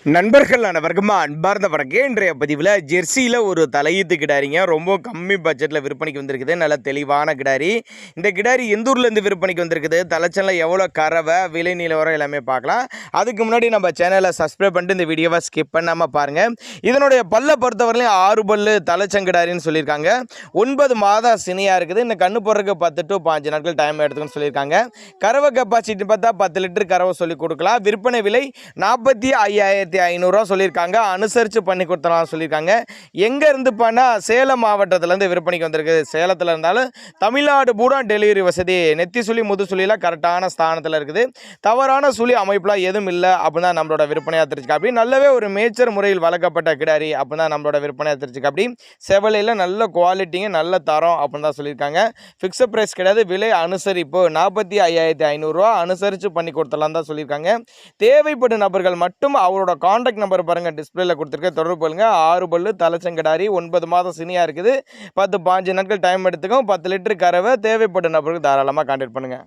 நண்பர்கள் அனைவருக்கும் அன்பார்ந்த வணக்கம். இன்றைய பதிவில் ஜெர்சியில் ஒரு தலையீத்து கிடாரிங்க ரொம்ப கம்மி பட்ஜெட்டில் விற்பனைக்கு வந்திருக்குது. நல்ல தெளிவான கிடாரி. இந்த கிடாரி எந்த ஊர்லேருந்து விற்பனைக்கு வந்திருக்குது, தலைச்சனில் எவ்வளோ கறவை, விலை நிலவரம் எல்லாமே பார்க்கலாம். அதுக்கு முன்னாடி நம்ம சேனலை சப்ஸ்கிரைப் பண்ணிட்டு இந்த வீடியோவை ஸ்கிப் பண்ணாமல் பாருங்கள். இதனுடைய பல்லை பொறுத்தவரையிலையும் 6 பல்லு தலைச்சங்கிடாரின்னு சொல்லியிருக்காங்க. 9 மாதம் சினியாக இருக்குது. இந்த கண்ணு போடுறதுக்கு 10 to 5 நாட்கள் டைம் எடுத்துக்கணும்னு சொல்லியிருக்காங்க. கறவை கெப்பாசிட்டி பார்த்தா 10 லிட்டர் கறவை சொல்லி கொடுக்கலாம். விற்பனை விலை 45,500 சொல்லியிருக்காங்க. அனுசரித்து பண்ணி கொடுத்தலாம் சொல்லியிருக்காங்க. எங்கே இருந்து பண்ணால் சேலம் மாவட்டத்திலேருந்து விற்பனைக்கு வந்திருக்குது. சேலத்தில் இருந்தாலும் தமிழ்நாடு பூரா டெலிவரி வசதி. நெத்தி சுழி முது சுழிலாம் கரெக்டான ஸ்தானத்தில் இருக்குது. தவறான சுழி அமைப்புலாம் எதுவும் இல்லை அப்படின்னு தான் நம்மளோட விற்பனையாக தெரிஞ்சுக்க. அப்படி நல்லாவே ஒரு மேய்ச்சர் முறையில் வளர்க்கப்பட்ட கிடாரி அப்படின்னு தான் நம்மளோட விற்பனையாக தெரிஞ்சுக்க. அப்படி செவலையில் நல்ல குவாலிட்டிங்க நல்ல தரம் அப்படின்னு தான் சொல்லியிருக்காங்க. ஃபிக்ஸட் ப்ரைஸ் கிடையாது, விலை அனுசரிப்பு 45,500 அனுசரித்து பண்ணி கொடுத்தலாம் தான் சொல்லியிருக்காங்க. தேவைப்படும் நபர்கள் மட்டும் அவரோட காண்டாக்ட் நம்பர் பாருங்கள் டிஸ்பிளேல கொடுத்துருக்க, தொடர்பு கொள்ளுங்க. 6 பல்லு தலைச்சங்கிடாரி, 9 மாதம் சினியாக இருக்குது. 10-15 நாட்கள் டைம் எடுத்துக்கும். 10 லிட்டர் கறவை. தேவைப்படும் நபருக்கு தாராளமாக கான்டாக்ட் பண்ணுங்கள்.